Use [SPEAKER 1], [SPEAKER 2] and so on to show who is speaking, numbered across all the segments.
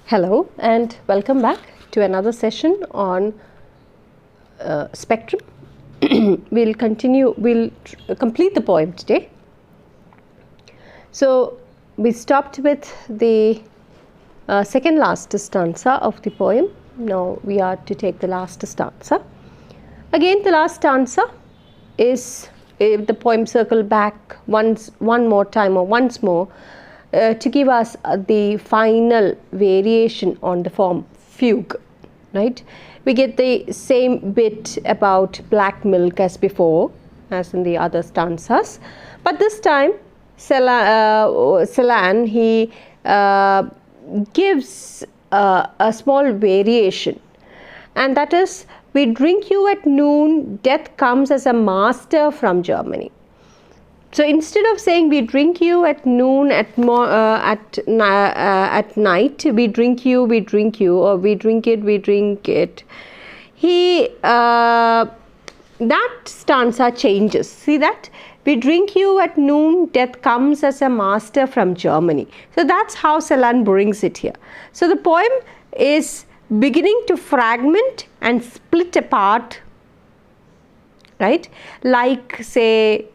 [SPEAKER 1] Hello and welcome back to another session on spectrum. We'll complete the poem today. So we stopped with the second last stanza of the poem. Now we are to take the last stanza. Again, the last stanza is the poem circle back once more to give us the final variation on the form fugue, right? We get the same bit about black milk as before, as in the other stanzas, but this time Celan he gives a small variation, and that is, we drink you at noon, death comes as a master from Germany. So instead of saying we drink you at noon, at night, we drink you, or we drink it. That stanza changes. See that? We drink you at noon, death comes as a master from Germany. So that's how Celan brings it here. So the poem is beginning to fragment and split apart, right? Like, say,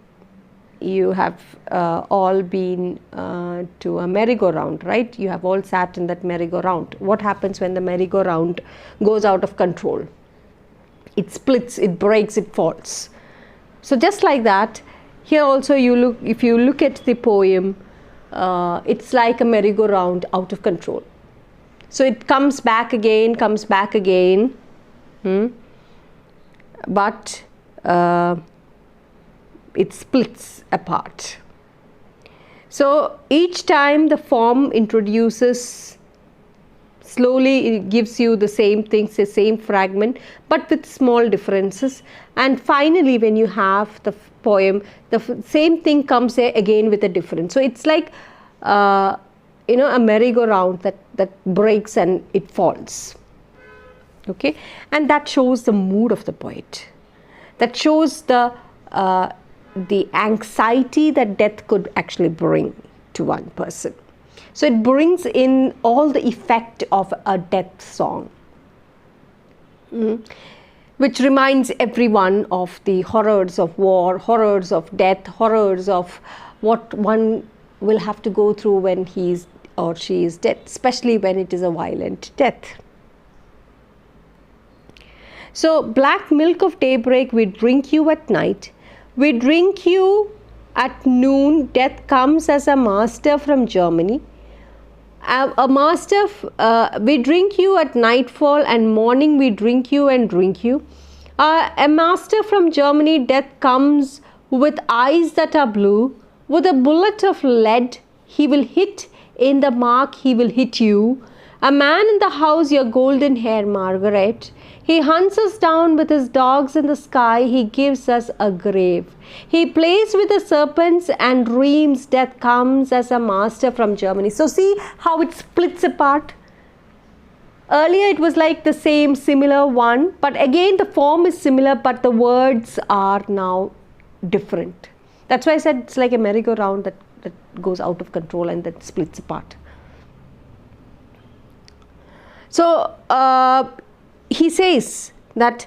[SPEAKER 1] you have all been to a merry-go-round, right? You have all sat in that merry-go-round. What happens when the merry-go-round goes out of control? It splits, it breaks, it falls. So just like that, here also if you look at the poem, it's like a merry-go-round out of control. So it comes back again, but it splits apart. So each time the form introduces, slowly it gives you the same things, the same fragment, but with small differences, and finally when you have the poem, the same thing comes again with a difference. So it's like a merry-go-round that breaks and it falls, okay? And that shows the mood of the poet, that shows the anxiety that death could actually bring to one person. So it brings in all the effect of a death song, which reminds everyone of the horrors of war, horrors of death, horrors of what one will have to go through when he or she is dead, especially when it is a violent death. So, black milk of daybreak, we drink you at night. We drink you at noon, death comes as a master from Germany. We drink you at nightfall, and morning we drink you and drink you. A master from Germany, death comes with eyes that are blue. With a bullet of lead, he will hit in the mark, he will hit you. A man in the house, your golden hair, Margaret. He hunts us down with his dogs in the sky. He gives us a grave. He plays with the serpents and dreams. Death comes as a master from Germany. So see how it splits apart. Earlier it was like the same similar one, but again the form is similar, but the words are now different. That's why I said it's like a merry-go-round that goes out of control and that splits apart. So he says that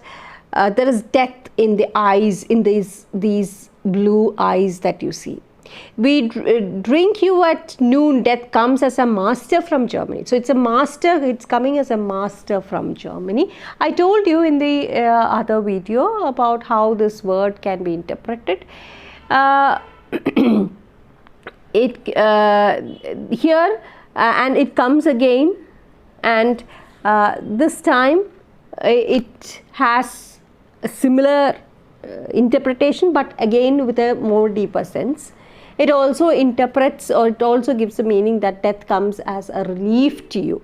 [SPEAKER 1] there is death in the eyes, in these blue eyes that you see. We drink you at noon, death comes as a master from Germany. So it's a master, it's coming as a master from Germany. I told you in the other video about how this word can be interpreted. Here and it comes again, and this time it has a similar interpretation, but again with a more deeper sense. It also interprets, or it also gives the meaning that death comes as a relief to you.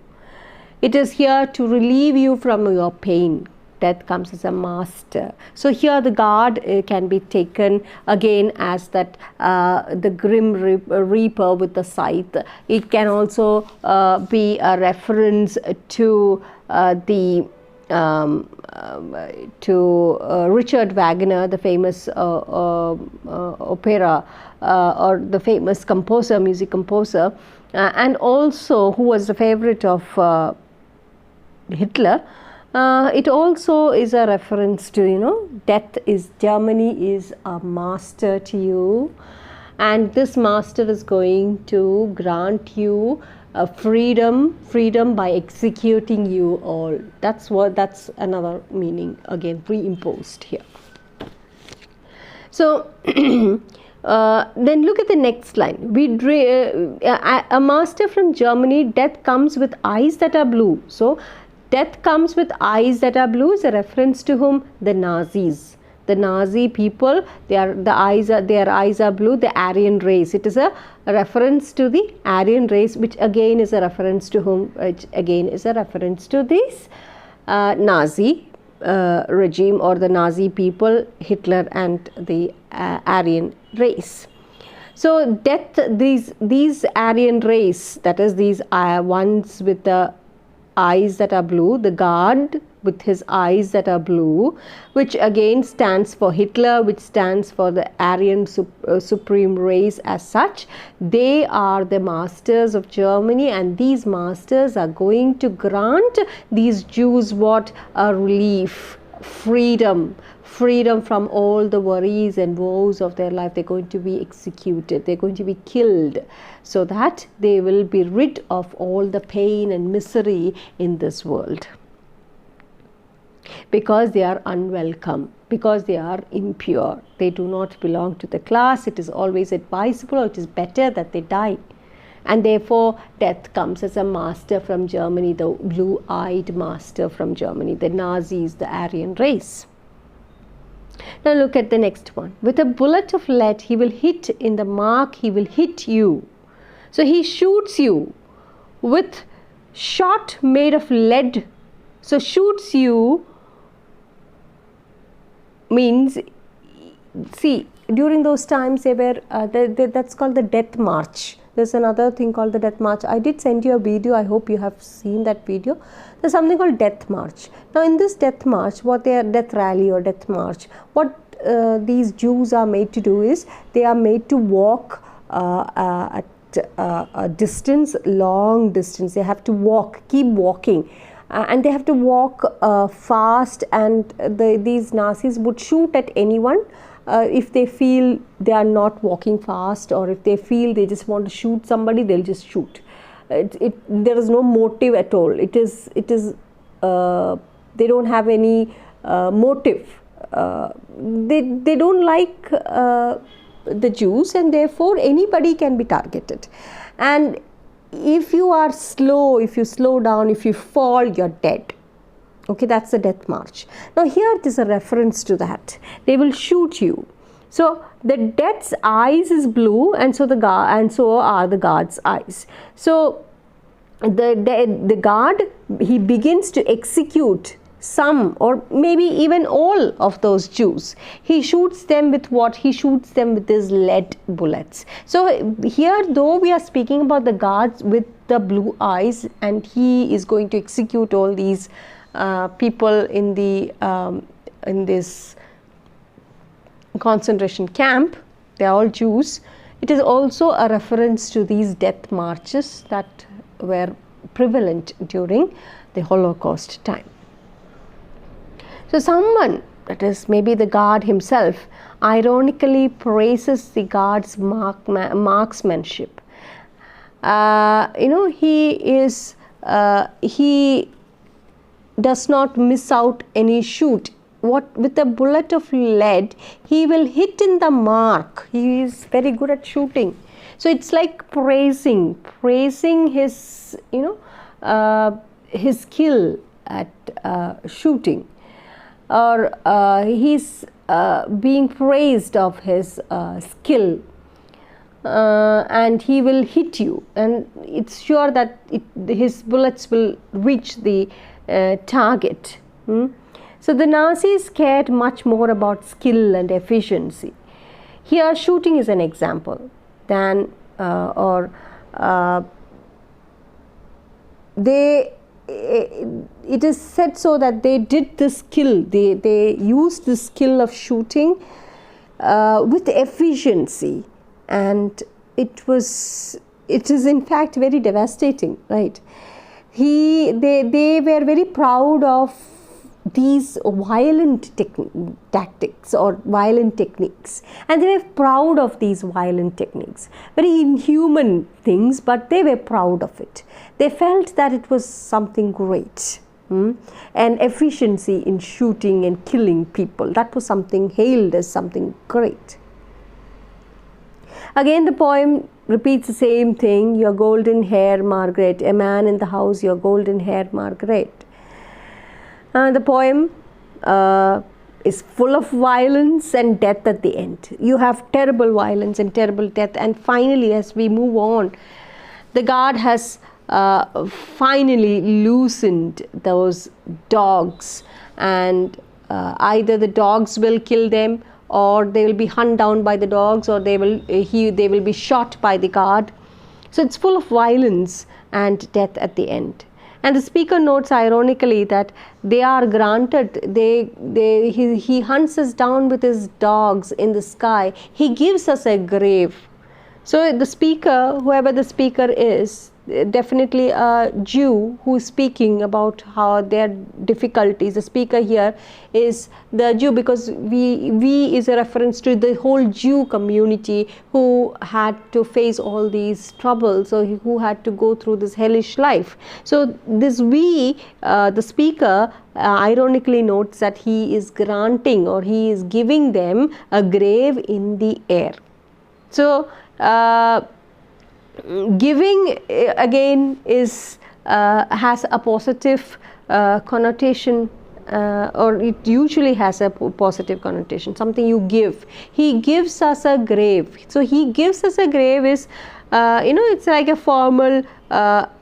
[SPEAKER 1] It is here to relieve you from your pain. Death comes as a master. So here the guard can be taken again as that the grim reaper with the scythe. It can also be a reference to the Richard Wagner, the famous opera or the famous composer, music composer, and also who was the favorite of Hitler. It also is a reference to, death is, Germany is a master to you, and this master is going to grant you freedom by executing you all. That's another meaning, again pre-imposed here. So then look at the next line. A master from Germany, death comes with eyes that are blue. So death comes with eyes that are blue is a reference to whom? The Nazis. The Nazi people, their eyes are blue, the Aryan race. It is a reference to the Aryan race, which again is a reference to whom? Which again is a reference to this Nazi regime, or the Nazi people, Hitler and the Aryan race. So death, these Aryan race, that is these ones with the eyes that are blue, the guard with his eyes that are blue, which again stands for Hitler, which stands for the Aryan supreme race as such. They are the masters of Germany, and these masters are going to grant these Jews what? A relief, freedom from all the worries and woes of their life. They're going to be executed, they're going to be killed, so that they will be rid of all the pain and misery in this world, because they are unwelcome, because they are impure, they do not belong to the class. It is always advisable, or it is better that they die. And therefore death comes as a master from Germany, the blue-eyed master from Germany, the Nazis, the Aryan race. Now look at the next one. With a bullet of lead he will hit in the mark, he will hit you. So he shoots you with shot made of lead. So shoots you means, see, during those times they were that's called the death march. There's another thing called the death march. I did send you a video, I hope you have seen that video. There's something called death march. Now in this death march, death rally or death march, what these Jews are made to do is, they are made to walk at a distance, long distance. They have to walk, keep walking, and they have to walk fast, and these Nazis would shoot at anyone if they feel they are not walking fast, or if they feel they just want to shoot somebody, they'll just shoot. There is no motive at all. It is they don't have any motive. They don't like the Jews, and therefore anybody can be targeted. And if you are slow, if you slow down, if you fall, you're dead. Okay, that's the death march. Now here it is a reference to that. They will shoot you. So the death's eyes is blue, and so are the guard's eyes. So the guard, he begins to execute some, or maybe even all of those Jews. He shoots them with what? He shoots them with his lead bullets. So here, though we are speaking about the guards with the blue eyes, and he is going to execute all these people in this concentration camp, they are all Jews. It is also a reference to these death marches that were prevalent during the Holocaust time. So someone, that is maybe the guard himself, ironically praises the guard's marksmanship. He does not miss out any shoot. With a bullet of lead, he will hit in the mark. He is very good at shooting. So it's like praising his, his skill at shooting, or he's being praised of his skill, and he will hit you, and it's sure that his bullets will reach the target. So the Nazis cared much more about skill and efficiency. Here shooting is an example. it is said so that they did this skill, they used the skill of shooting with efficiency, and it is in fact very devastating, right? They were very proud of these violent tactics or violent techniques, and they were proud of these violent techniques, very inhuman things, but they were proud of it. They felt that it was something great, and efficiency in shooting and killing people, that was something hailed as something great. Again the poem repeats the same thing, your golden hair Margaret, a man in the house, your golden hair Margaret. The poem is full of violence and death at the end. You have terrible violence and terrible death, and finally as we move on, the guard has finally loosened those dogs, and either the dogs will kill them, or they will be hunted down by the dogs, or they will be shot by the guard. So it's full of violence and death at the end. And the speaker notes ironically that they are granted, he hunts us down with his dogs in the sky, he gives us a grave. So the speaker, whoever the speaker is, definitely a Jew who is speaking about how their difficulties. The speaker here is the Jew, because we is a reference to the whole Jew community who had to face all these troubles, or who had to go through this hellish life. So this the speaker ironically notes that he is granting, or he is giving them a grave in the air. So giving again is has a positive connotation, or it usually has a positive connotation, something you give. He gives us a grave. So he gives us a grave is it's like a formal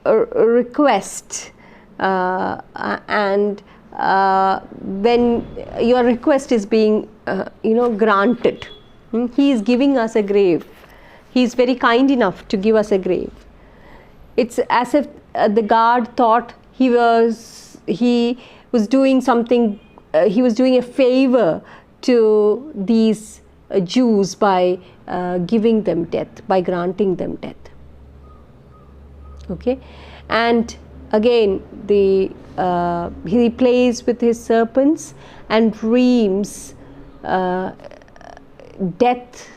[SPEAKER 1] request, and when your request is being granted, he is giving us a grave. He is very kind enough to give us a grave. It's as if the guard thought he was doing something, he was doing a favor to these Jews by giving them death, by granting them death. Okay, and again he plays with his serpents and dreams. Death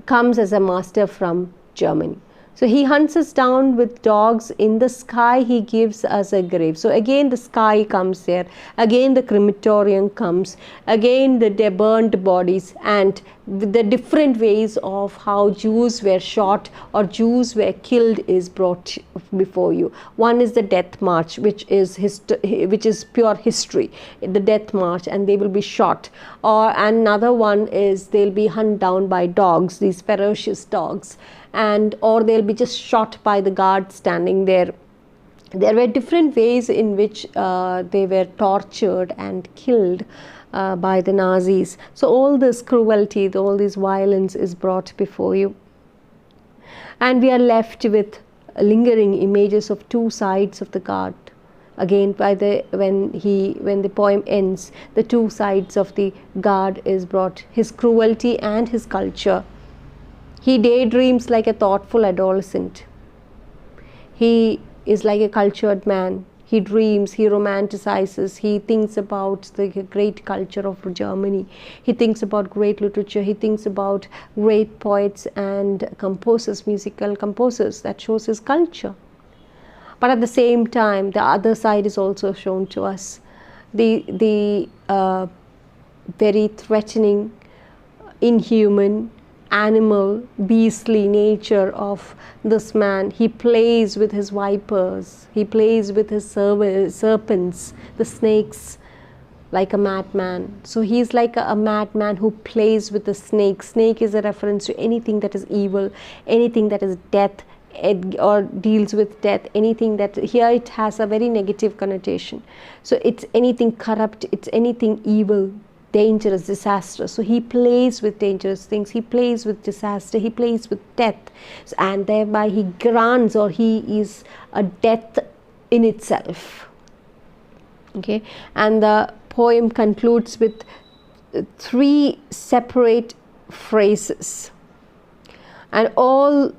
[SPEAKER 1] comes as a master from Germany. So he hunts us down with dogs in the sky, he gives us a grave. So again the sky comes there, again the crematorium comes, again the burned bodies, and the different ways of how Jews were shot or Jews were killed is brought before you. One is the death march, which is pure history, the death march, and they will be shot. Or another one is they'll be hunted down by dogs, these ferocious dogs, or they'll be just shot by the guard standing there. There were different ways in which they were tortured and killed by the Nazis. So all this cruelty, all this violence is brought before you. And we are left with lingering images of two sides of the guard. Again, when the poem ends, the two sides of the guard is brought, his cruelty and his culture. He daydreams like a thoughtful adolescent. He is like a cultured man. He dreams, he romanticizes, he thinks about the great culture of Germany. He thinks about great literature, he thinks about great poets and composers, musical composers. That shows his culture. But at the same time, the other side is also shown to us. The very threatening, inhuman, animal, beastly nature of this man. He plays with his vipers, he plays with his serpents, the snakes, like a madman. So he is like a madman who plays with the snake. Snake is a reference to anything that is evil, anything that is death, or deals with death, anything that, here it has a very negative connotation. So it's anything corrupt, it's anything evil, dangerous, disastrous. So he plays with dangerous things, he plays with disaster, he plays with death, and thereby he grants, or he is a death in itself. Okay, and the poem concludes with 3 separate phrases, and all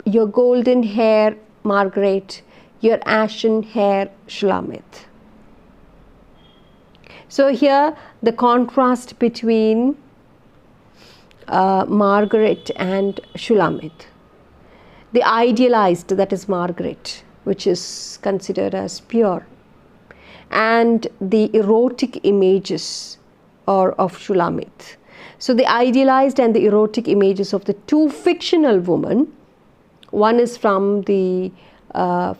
[SPEAKER 1] your golden hair Margaret, your ashen hair Shulamit. So here the contrast between Margaret and Shulamit, the idealized, that is Margaret, which is considered as pure, and the erotic images are of Shulamit. So the idealized and the erotic images of the 2 fictional women, one is from the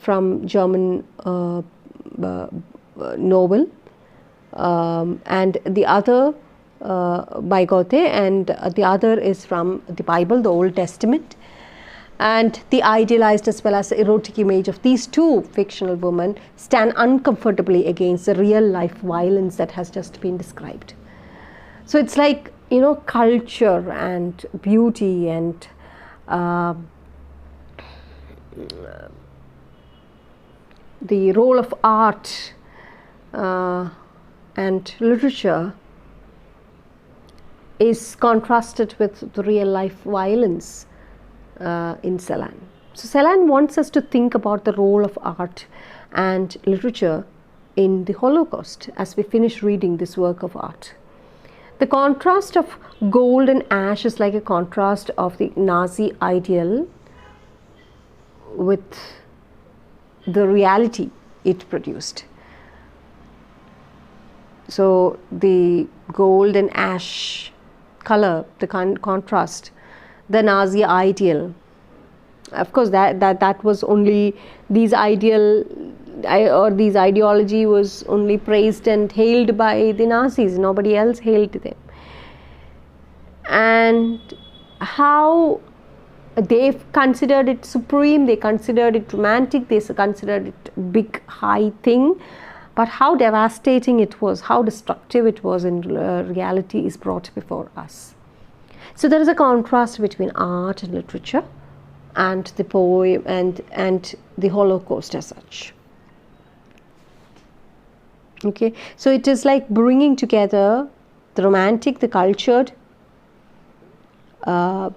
[SPEAKER 1] from German novel, and the other by Goethe, and the other is from the Bible, the Old Testament. And the idealized as well as the erotic image of these 2 fictional women stand uncomfortably against the real life violence that has just been described. So it's like, you know, culture and beauty and the role of art and literature is contrasted with the real life violence in Celan. So Celan wants us to think about the role of art and literature in the Holocaust as we finish reading this work of art. The contrast of gold and ash is like a contrast of the Nazi ideal with the reality it produced. So the gold and ash color, the contrast, the Nazi ideal, of course that was only, these ideal or these ideology was only praised and hailed by the Nazis, nobody else hailed them. And how they considered it supreme, they considered it romantic, they considered it big high thing, but how devastating it was, how destructive it was in reality is brought before us. So there is a contrast between art and literature and the poem and the Holocaust as such. Okay, so it is like bringing together the romantic, the cultured, on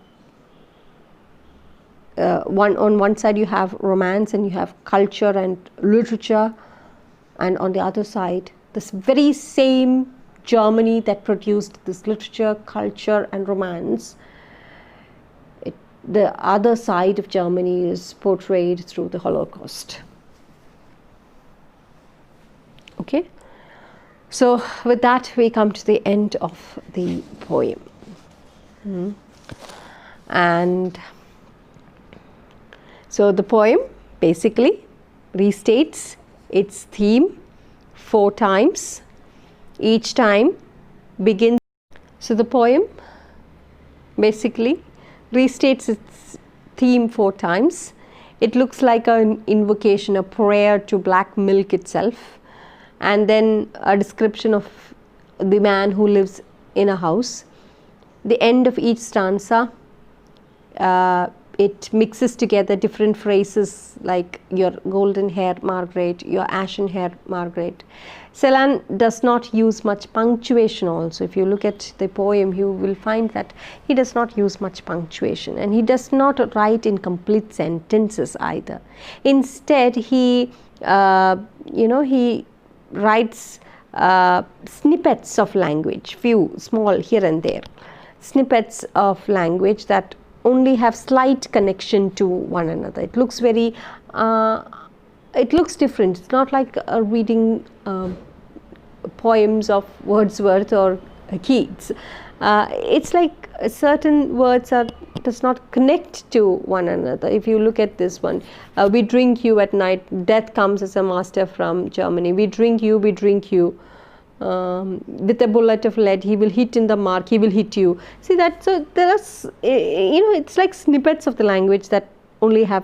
[SPEAKER 1] one side you have romance and you have culture and literature, and on the other side this very same Germany that produced this literature, culture and romance, the other side of Germany is portrayed through the Holocaust. Okay, so with that we come to the end of the poem. And so the poem basically restates its theme 4 times. Each time begins. So the poem basically restates its theme 4 times. It looks like an invocation, a prayer to black milk itself, and then a description of the man who lives in a house. The end of each stanza, it mixes together different phrases like your golden hair Margaret, your ashen hair Margaret. Celan does not use much punctuation also. If you look at the poem, you will find that he does not use much punctuation, and he does not write in complete sentences either. Instead, he he writes snippets of language, few small here and there, snippets of language that only have slight connection to one another. It looks very it looks different. It's not like reading poems of Wordsworth or Keats. It's like certain words does not connect to one another. If you look at this one, we drink you at night, death comes as a master from Germany. We drink you, with a bullet of lead, he will hit in the mark, he will hit you. See that? So there are, it's like snippets of the language that only have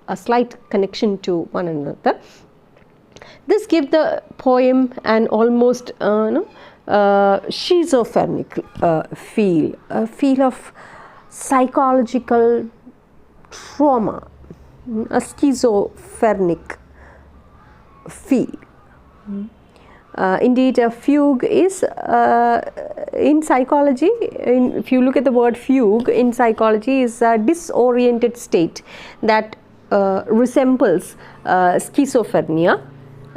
[SPEAKER 1] a slight connection to one another. This gives the poem an almost schizophrenic feel, a feel of psychological trauma, a schizophrenic feel. Indeed, a fugue is in psychology, if you look at the word fugue in psychology, is a disoriented state that resembles schizophrenia,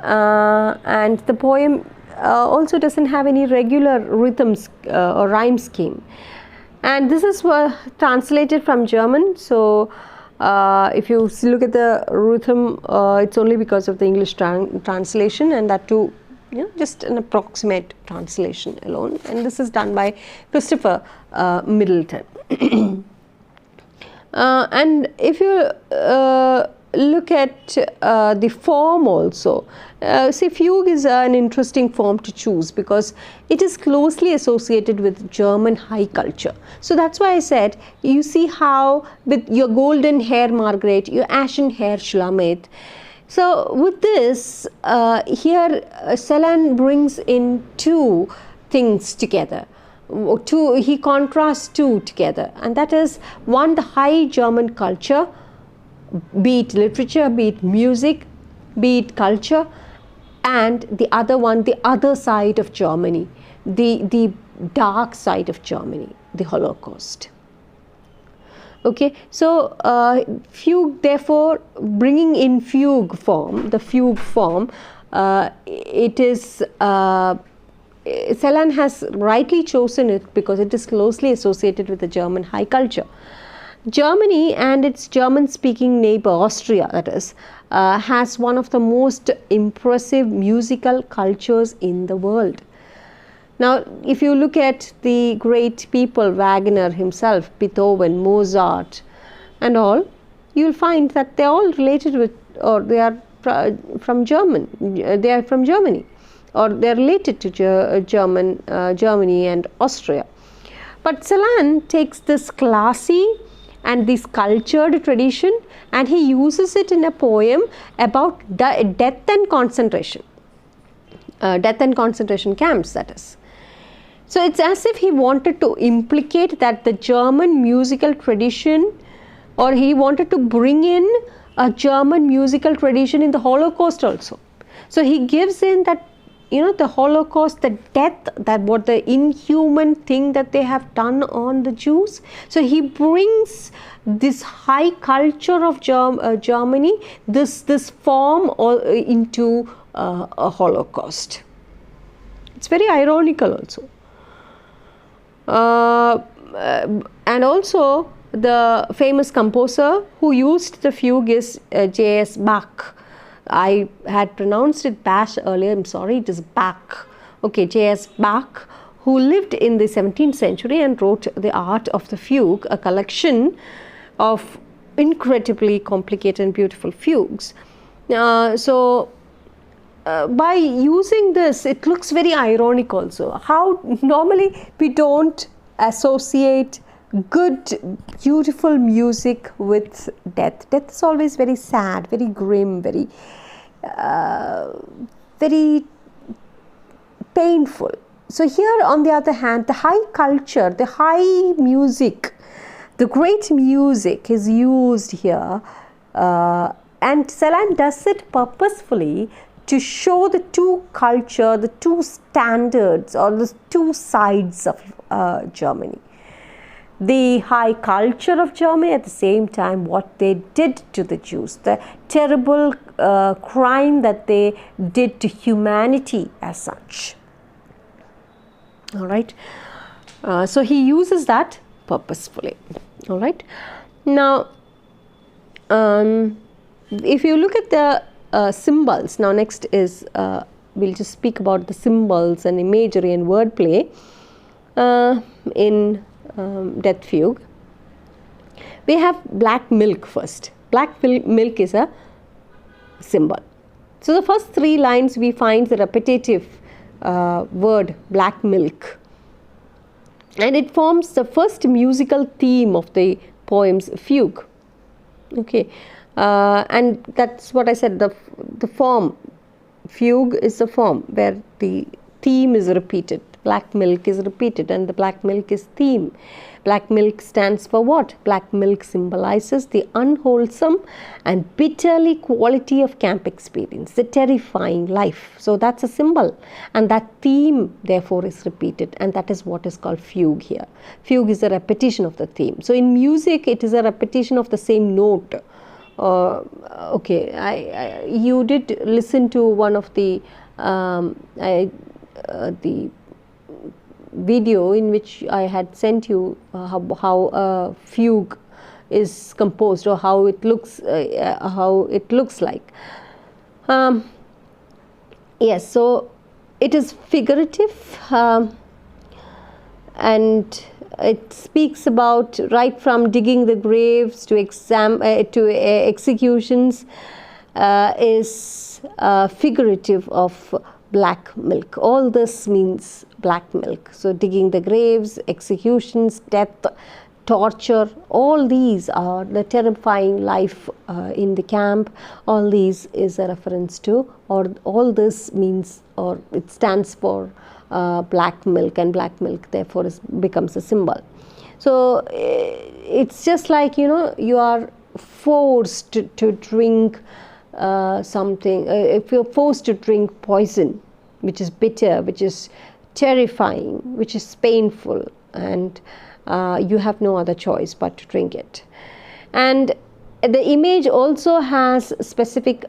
[SPEAKER 1] and the poem also doesn't have any regular rhythms or rhyme scheme, and this is translated from German. So if you look at the rhythm, it's only because of the English translation, and that too, just an approximate translation alone, and this is done by Christopher Middleton. And if you look at the form also, see, fugue is an interesting form to choose because it is closely associated with German high culture. So that's why I said, you see how with your golden hair Margaret, your ashen hair Shulamit. So with this, here Celan brings in two things together. He contrasts two together, and that is one, the high German culture, be it literature, be it music, be it culture, and the other one, the other side of Germany, the dark side of Germany, the Holocaust. Okay, so fugue, therefore, bringing in fugue form, the fugue form, it is Celan has rightly chosen it because it is closely associated with the German high culture. Germany and its German-speaking neighbor, Austria, that is, has one of the most impressive musical cultures in the world. Now, if you look at the great people, Wagner himself, Beethoven, Mozart, and all, you will find that they are all related with, or they are from Germany, or they are related to Germany and Austria. But Celan takes this classy and this cultured tradition, and he uses it in a poem about death and concentration camps, that is. So it's as if he wanted to implicate that the German musical tradition, or he wanted to bring in a German musical tradition in the Holocaust also. So he gives in that, the Holocaust, the death, that what the inhuman thing that they have done on the Jews. So he brings this high culture of Germany, this form into a Holocaust. It's very ironical also. And also the famous composer who used the fugue is J.S. Bach. I had pronounced it Bash earlier, I'm sorry, it is Bach. Okay, J.S. Bach, who lived in the 17th century and wrote The Art of the Fugue, a collection of incredibly complicated and beautiful fugues. By using this, it looks very ironic also. How normally we don't associate good, beautiful music with death. Death is always very sad, very grim, very painful. So here, on the other hand, the high culture, the high music, the great music is used here, and Celan does it purposefully to show the two culture, the two standards, or the two sides of Germany. The high culture of Germany, at the same time what they did to the Jews, the terrible crime that they did to humanity as such. All right. So he uses that purposefully. All right. Now, if you look at the symbols, now next is we'll just speak about the symbols and imagery and wordplay in Death Fugue. We have black milk first. Black milk is a symbol. So the first three lines we find the repetitive word black milk, and it forms the first musical theme of the poem's fugue. Okay, and that's what I said, the form, fugue is the form where the theme is repeated, black milk is repeated, and the black milk is theme. Black milk stands for what? Black milk symbolizes the unwholesome and bitterly quality of camp experience, the terrifying life. So that's a symbol, and that theme therefore is repeated, and that is what is called fugue here. Fugue is a repetition of the theme. So in music it is a repetition of the same note. You did listen to one of the video in which I had sent you how a fugue is composed, or how it looks like. Yes, so it is figurative, and it speaks about right from digging the graves to executions, is figurative of black milk. All this means black milk. So digging the graves, executions, death, torture, all these are the terrifying life in the camp. All these is a reference to, or all this means, or it stands for black milk, and black milk therefore becomes a symbol. So it's just like, you are forced to drink something. If you're forced to drink poison, which is bitter, which is terrifying, which is painful, and you have no other choice but to drink it. And the image also has specific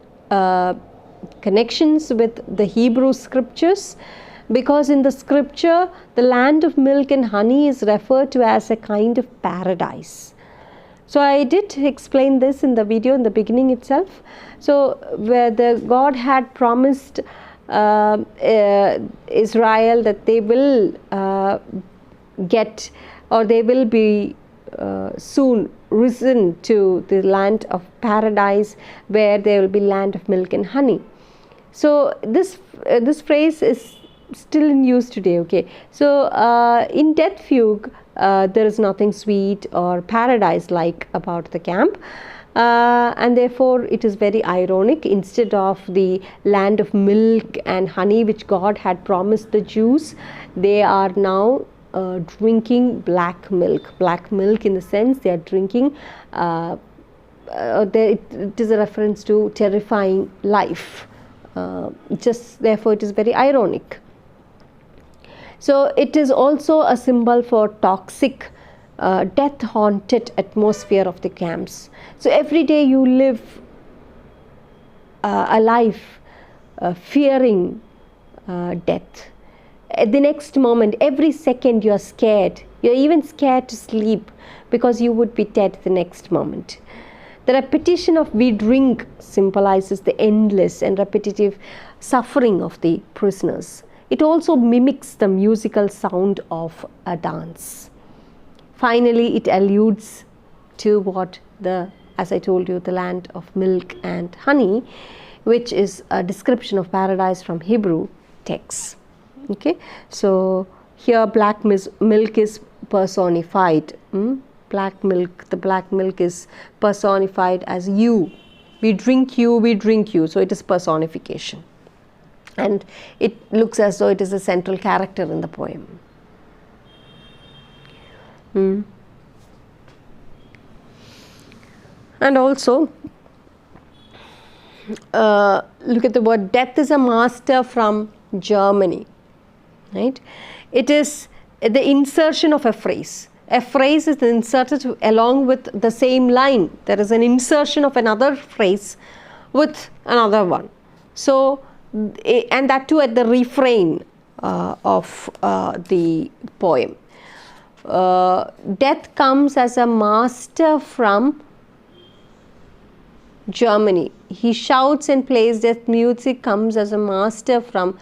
[SPEAKER 1] connections with the Hebrew scriptures, because in the scripture the land of milk and honey is referred to as a kind of paradise. So I did explain this in the video in the beginning itself. So where the God had promised Israel that they will get, or they will be soon risen to the land of paradise, where there will be land of milk and honey. So this phrase is still in use today. Okay, so in Death Fugue there is nothing sweet or paradise like about the camp, and therefore it is very ironic. Instead of the land of milk and honey which God had promised the Jews, they are now drinking black milk. Black milk in the sense they are drinking, it is a reference to terrifying life. Just therefore it is very ironic. So it is also a symbol for toxic, death haunted atmosphere of the camps. So every day you live a life fearing death. At the next moment, every second you are scared. You are even scared to sleep because you would be dead the next moment. The repetition of "we drink" symbolizes the endless and repetitive suffering of the prisoners. It also mimics the musical sound of a dance. Finally, it alludes to what as I told you, the land of milk and honey, which is a description of paradise from Hebrew texts. Okay, so here black milk is personified. Black milk, the black milk is personified as you. We drink you, we drink you. So it is personification. And it looks as though it is a central character in the poem. And also, look at the word death is a master from Germany. Right? It is the insertion of a phrase. A phrase is inserted along with the same line. There is an insertion of another phrase with another one. So, and that too at the refrain of the poem. Death comes as a master from Germany. He shouts and plays death music, comes as a master from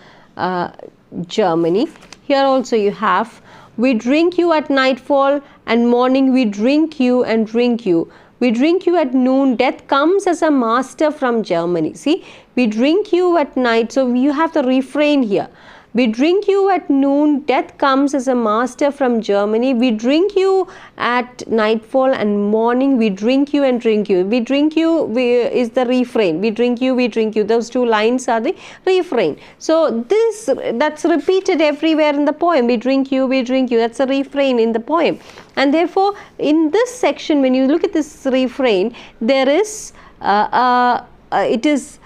[SPEAKER 1] Germany. Here also you have, we drink you at nightfall, and morning we drink you and drink you. We drink you at noon. Death comes as a master from Germany. See, we drink you at night. So you have the refrain here. We drink you at noon, death comes as a master from Germany. We drink you at nightfall and morning, we drink you and drink you. We drink you is the refrain. We drink you, we drink you. Those two lines are the refrain. So that's repeated everywhere in the poem. We drink you, we drink you. That's a refrain in the poem. And therefore, in this section, when you look at this refrain, there is, it is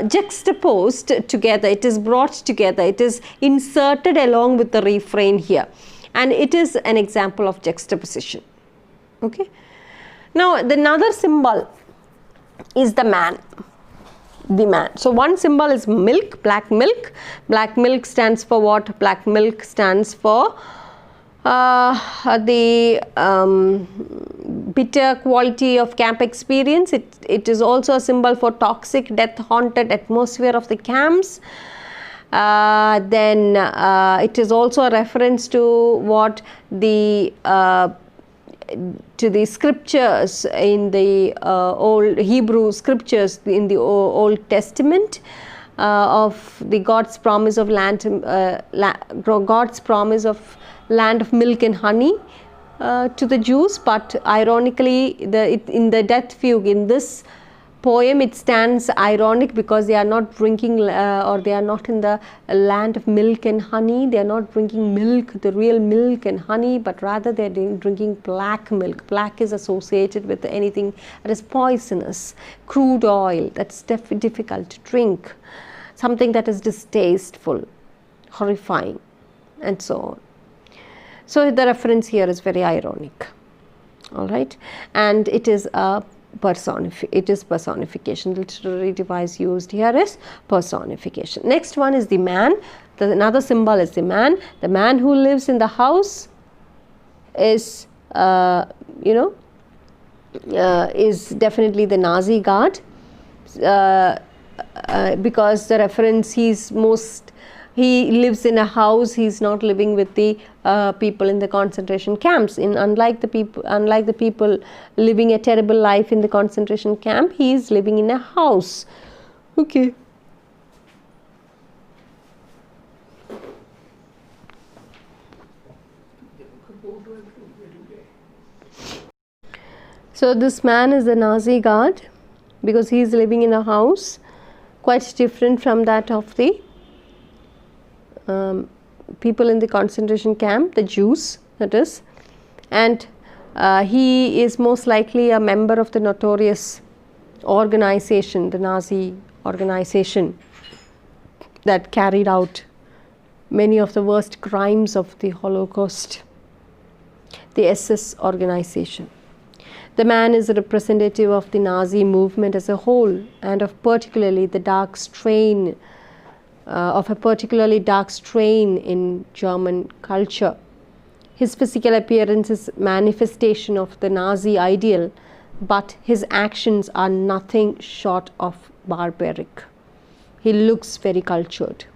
[SPEAKER 1] juxtaposed together, it is brought together, it is inserted along with the refrain here, and it is an example of juxtaposition. Okay. Now another symbol is the man. The man. So one symbol is milk, black milk. Black milk stands for what? Black milk stands for the bitter quality of camp experience. It is also a symbol for toxic, death-haunted atmosphere of the camps. Then it is also a reference to what the to the scriptures in the old Hebrew scriptures in the Old Testament. Of the God's promise of God's promise of land of milk and honey to the Jews, but ironically in the death fugue, in this poem, it stands ironic because they are not drinking or they are not in the land of milk and honey. They are not drinking milk, the real milk and honey, but rather they are drinking black milk. Black is associated with anything that is poisonous, crude oil, that's difficult to drink, something that is distasteful, horrifying, and so on. So the reference here is very ironic, all right, and it is a personification. The literary device used here is personification. Next one is the man. Another symbol is the man. The man who lives in the house is, is definitely the Nazi guard, because the reference he lives in a house. He's not living with the people in the concentration camps. Unlike the people living a terrible life in the concentration camp, he is living in a house. Okay. So this man is the Nazi guard because he is living in a house quite different from that of the people in the concentration camp, the Jews, that is, and he is most likely a member of the notorious organization, the Nazi organization that carried out many of the worst crimes of the Holocaust, the SS organization. The man is a representative of the Nazi movement as a whole and of particularly the dark strain of a particularly dark strain in German culture. His physical appearance is manifestation of the Nazi ideal, but his actions are nothing short of barbaric. He looks very cultured,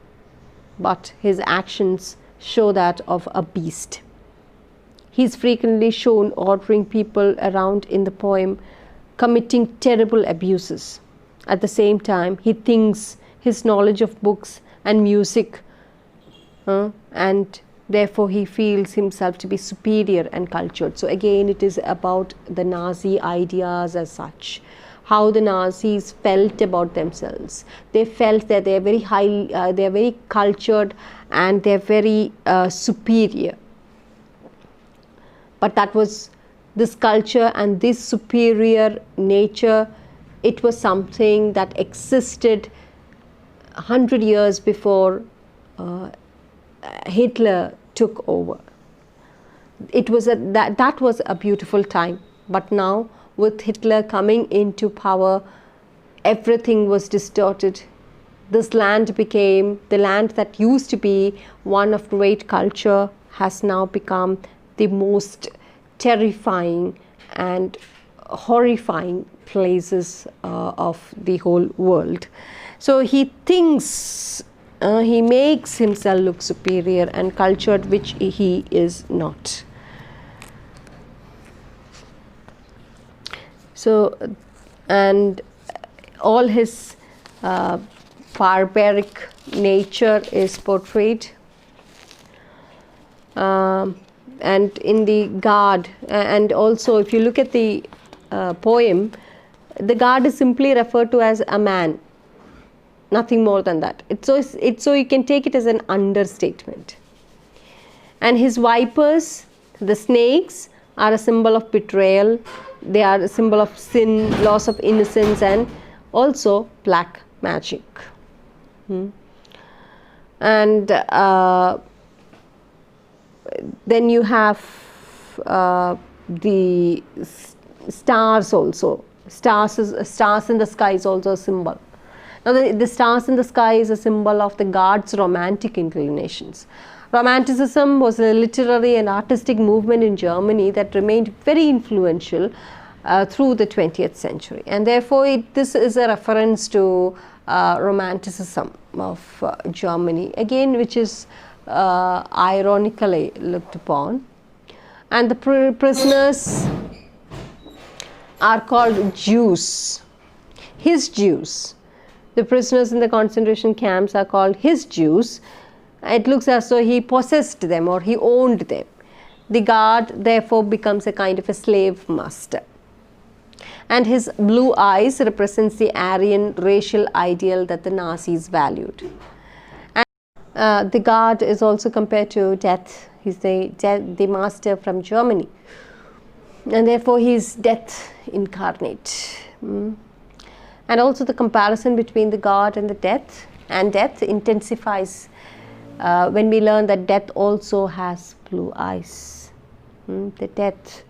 [SPEAKER 1] but his actions show that of a beast. He is frequently shown ordering people around in the poem, committing terrible abuses. At the same time, he thinks his knowledge of books and music, and therefore he feels himself to be superior and cultured. So again, it is about the Nazi ideas as such, how the Nazis felt about themselves. They felt that they are very high, they are very cultured, and they are very superior. But that was this culture and this superior nature. It was something that existed 100 years before Hitler took over. It was that was a beautiful time, but now with Hitler coming into power, everything was distorted. This land became, the land that used to be one of great culture has now become the most terrifying and horrifying places of the whole world. So he thinks, he makes himself look superior and cultured, which he is not. So, and all his barbaric nature is portrayed. And in the god, and also if you look at the poem, the god is simply referred to as a man, nothing more than that. So you can take it as an understatement. And his vipers, the snakes, are a symbol of betrayal. They are a symbol of sin, loss of innocence, and also black magic. And then you have the stars also. Stars in the sky is also a symbol. Now the stars in the sky is a symbol of the god's romantic inclinations. Romanticism was a literary and artistic movement in Germany that remained very influential through the 20th century, and therefore this is a reference to romanticism of Germany, again, which is ironically looked upon. And the prisoners are called Jews, his Jews. The prisoners in the concentration camps are called his Jews. It looks as though he possessed them or he owned them. The guard therefore becomes a kind of a slave master. And his blue eyes represents the Aryan racial ideal that the Nazis valued. And the guard is also compared to death. He's the master from Germany. And therefore he is death incarnate. And also the comparison between the god and the death intensifies when we learn that death also has blue eyes. The death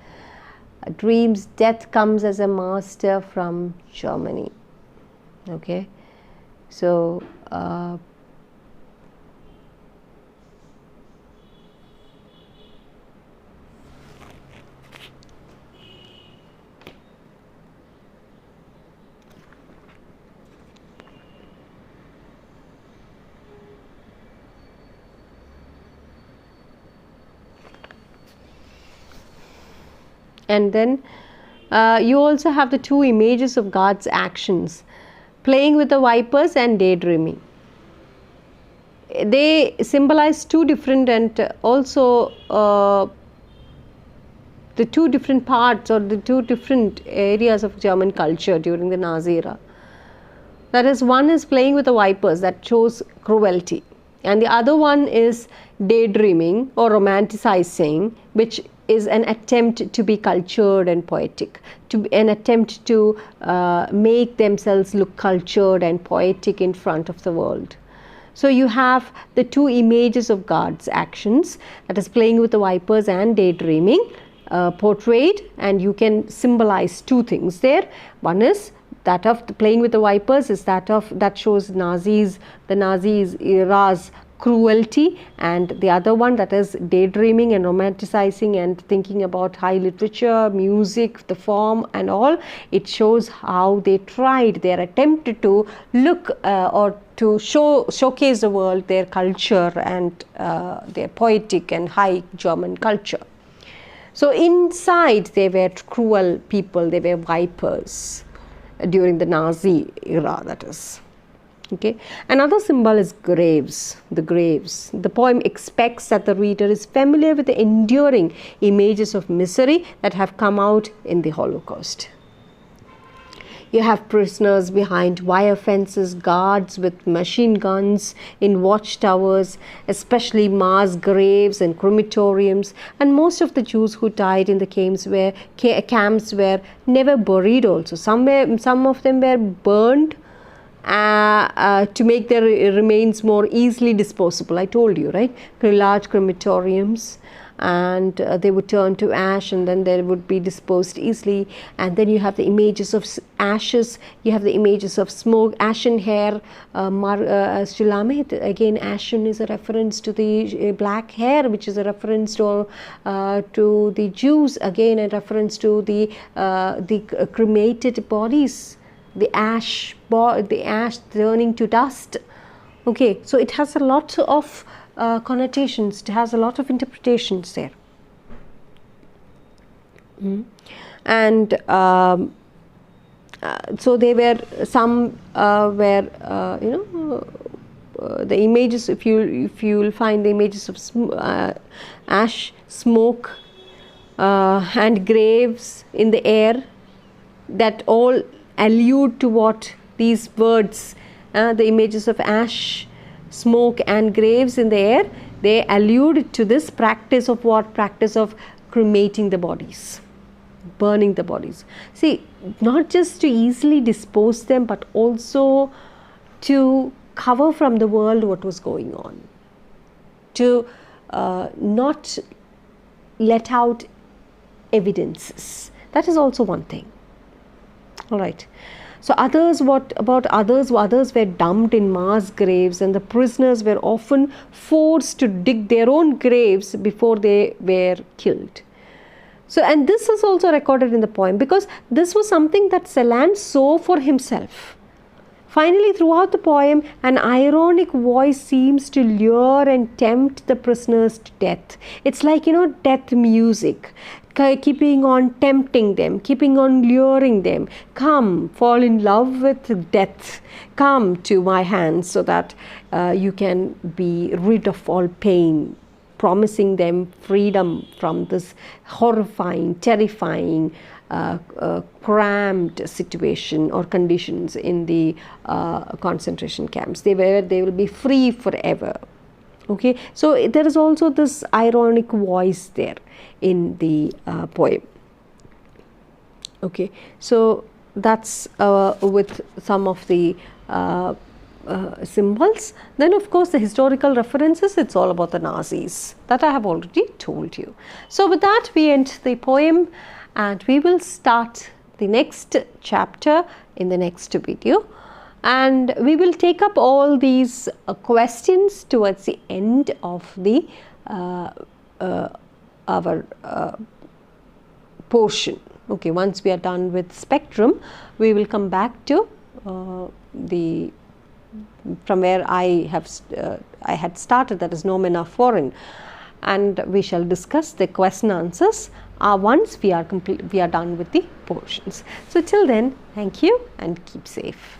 [SPEAKER 1] dreams, death comes as a master from Germany. Okay, so and then you also have the two images of God's actions, playing with the vipers and daydreaming. They symbolize two different and also the two different parts or the two different areas of German culture during the Nazi era. That is, one is playing with the vipers, that shows cruelty, and the other one is daydreaming or romanticizing, which is an attempt to be cultured and poetic, an attempt to make themselves look cultured and poetic in front of the world. So you have the two images of God's actions, that is playing with the vipers and daydreaming, portrayed, and you can symbolize two things there. One is that of the playing with the vipers is that shows the Nazis era's cruelty, and the other one, that is daydreaming and romanticizing and thinking about high literature, music, the form and all. It shows how they tried, their attempt to look or to showcase the world, their culture and their poetic and high German culture. So inside they were cruel people, they were vipers during the Nazi era, that is. Okay. Another symbol is graves, the graves. The poem expects that the reader is familiar with the enduring images of misery that have come out in the Holocaust. You have prisoners behind wire fences, guards with machine guns in watchtowers, especially mass graves and crematoriums, and most of the Jews who died in the camps were never buried also. Some of them were burned to make their remains more easily disposable. I told you, right? Large crematoriums, and they would turn to ash and then they would be disposed easily. And then you have the images of ashes, you have the images of smoke, ashen hair, Shulamet. Again, ashen is a reference to the black hair, which is a reference to the Jews, again a reference to the cremated bodies, the ash turning to dust. Okay, so it has a lot of connotations, it has a lot of interpretations there. And so they were, some were, the images, if you'll find the images of ash, smoke, and graves in the air, that all allude to what these words, the images of ash, smoke and graves in the air, they allude to this practice of what? Practice of cremating the bodies, burning the bodies. See, not just to easily dispose them, but also to cover from the world what was going on, to not let out evidences. That is also one thing. All right. So others, what about others? Others were dumped in mass graves, and the prisoners were often forced to dig their own graves before they were killed. So, and this is also recorded in the poem, because this was something that Celan saw for himself. Finally, throughout the poem, an ironic voice seems to lure and tempt the prisoners to death. It's like, death music, keeping on tempting them, keeping on luring them. Come, fall in love with death. Come to my hands so that you can be rid of all pain, promising them freedom from this horrifying, terrifying, cramped situation or conditions in the concentration camps. They will be free forever. Okay, so there is also this ironic voice there in the poem. Okay, so that's with some of the symbols. Then of course the historical references, it's all about the Nazis, that I have already told you. So with that we end the poem, and we will start the next chapter in the next video, and we will take up all these questions towards the end of the our portion. Okay, once we are done with spectrum, we will come back to from where I had started, that is noumena foreign, and we shall discuss the question answers once we are done with the portions. So till then, thank you and keep safe.